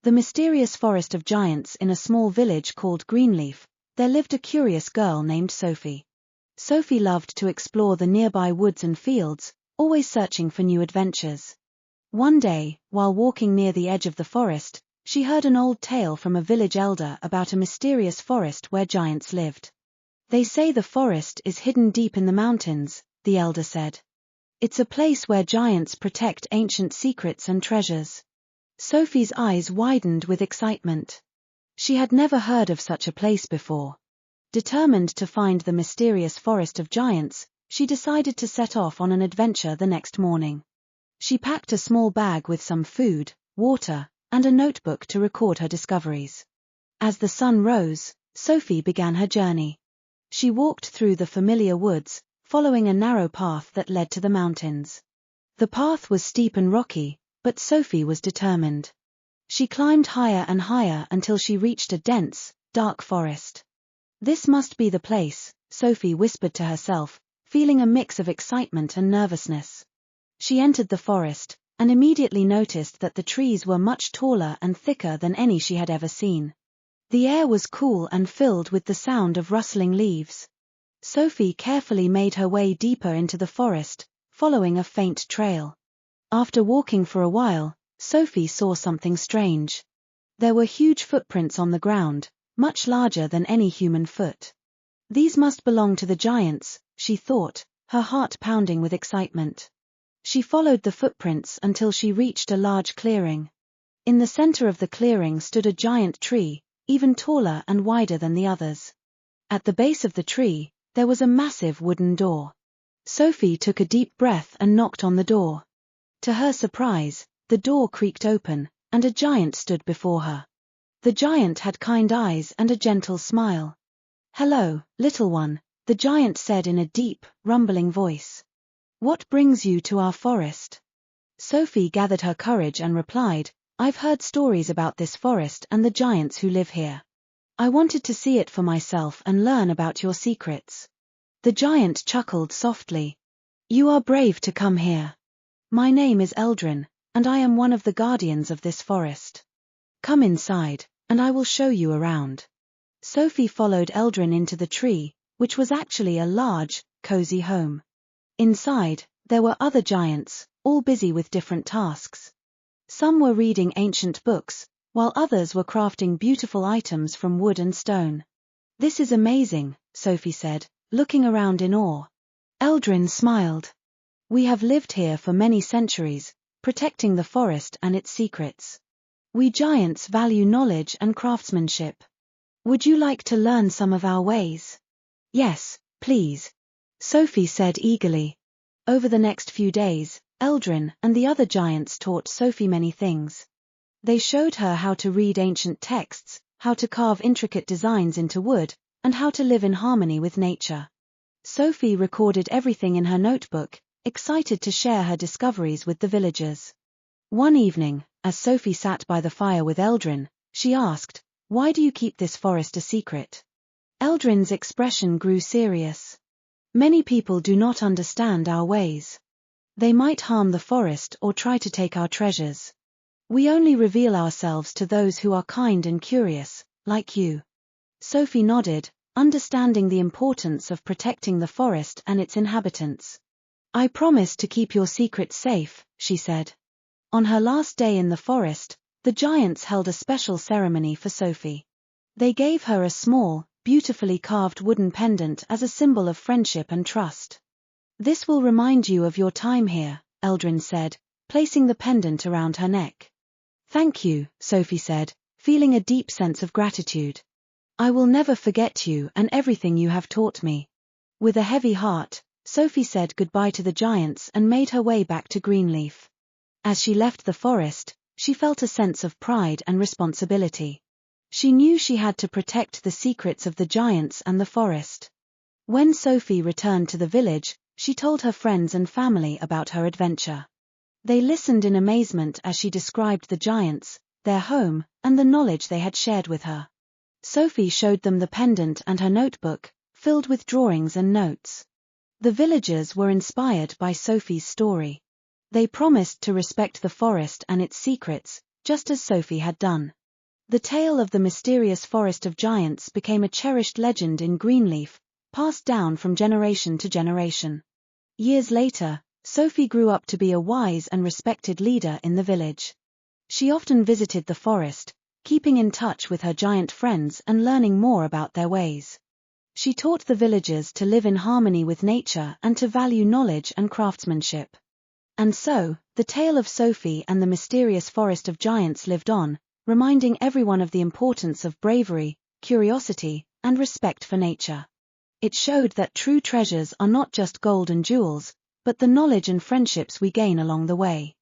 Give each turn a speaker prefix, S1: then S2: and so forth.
S1: The mysterious forest of giants. In a small village called Greenleaf, there lived a curious girl named Sophie. Sophie loved to explore the nearby woods and fields, always searching for new adventures. One day, while walking near the edge of the forest, she heard an old tale from a village elder about a mysterious forest where giants lived. "They say the forest is hidden deep in the mountains," the elder said. "It's a place where giants protect ancient secrets and treasures." Sophie's eyes widened with excitement. She had never heard of such a place before. Determined to find the mysterious forest of giants, she decided to set off on an adventure the next morning. She packed a small bag with some food, water, and a notebook to record her discoveries. As the sun rose, Sophie began her journey. She walked through the familiar woods, following a narrow path that led to the mountains. The path was steep and rocky, but Sophie was determined. She climbed higher and higher until she reached a dense, dark forest. "This must be the place," Sophie whispered to herself, feeling a mix of excitement and nervousness. She entered the forest, and immediately noticed that the trees were much taller and thicker than any she had ever seen. The air was cool and filled with the sound of rustling leaves. Sophie carefully made her way deeper into the forest, following a faint trail. After walking for a while, Sophie saw something strange. There were huge footprints on the ground, much larger than any human foot. These must belong to the giants, she thought, her heart pounding with excitement. She followed the footprints until she reached a large clearing. In the center of the clearing stood a giant tree, even taller and wider than the others. At the base of the tree, there was a massive wooden door. Sophie took a deep breath and knocked on the door. To her surprise, the door creaked open, and a giant stood before her. The giant had kind eyes and a gentle smile. "Hello, little one," the giant said in a deep, rumbling voice. "What brings you to our forest?" Sophie gathered her courage and replied, "I've heard stories about this forest and the giants who live here. I wanted to see it for myself and learn about your secrets." The giant chuckled softly. "You are brave to come here. My name is Eldrin, and I am one of the guardians of this forest. Come inside, and I will show you around." Sophie followed Eldrin into the tree, which was actually a large, cozy home. Inside, there were other giants, all busy with different tasks. Some were reading ancient books, while others were crafting beautiful items from wood and stone. "This is amazing," Sophie said, looking around in awe. Eldrin smiled. "We have lived here for many centuries, protecting the forest and its secrets. We giants value knowledge and craftsmanship. Would you like to learn some of our ways?" "Yes, please," Sophie said eagerly. Over the next few days, Eldrin and the other giants taught Sophie many things. They showed her how to read ancient texts, how to carve intricate designs into wood, and how to live in harmony with nature. Sophie recorded everything in her notebook, excited to share her discoveries with the villagers. One evening, as Sophie sat by the fire with Eldrin, she asked, "Why do you keep this forest a secret?" Eldrin's expression grew serious. "Many people do not understand our ways. They might harm the forest or try to take our treasures. We only reveal ourselves to those who are kind and curious, like you." Sophie nodded, understanding the importance of protecting the forest and its inhabitants. "I promise to keep your secret safe," she said. On her last day in the forest, the giants held a special ceremony for Sophie. They gave her a small, beautifully carved wooden pendant as a symbol of friendship and trust. "This will remind you of your time here," Eldrin said, placing the pendant around her neck. "Thank you," Sophie said, feeling a deep sense of gratitude. "I will never forget you and everything you have taught me." With a heavy heart, Sophie said goodbye to the giants and made her way back to Greenleaf. As she left the forest, she felt a sense of pride and responsibility. She knew she had to protect the secrets of the giants and the forest. When Sophie returned to the village, she told her friends and family about her adventure. They listened in amazement as she described the giants, their home, and the knowledge they had shared with her. Sophie showed them the pendant and her notebook, filled with drawings and notes. The villagers were inspired by Sophie's story. They promised to respect the forest and its secrets, just as Sophie had done. The tale of the mysterious forest of giants became a cherished legend in Greenleaf, passed down from generation to generation. Years later, Sophie grew up to be a wise and respected leader in the village. She often visited the forest, keeping in touch with her giant friends and learning more about their ways. She taught the villagers to live in harmony with nature and to value knowledge and craftsmanship. And so, the tale of Sophie and the mysterious forest of giants lived on, reminding everyone of the importance of bravery, curiosity, and respect for nature. It showed that true treasures are not just gold and jewels, but the knowledge and friendships we gain along the way.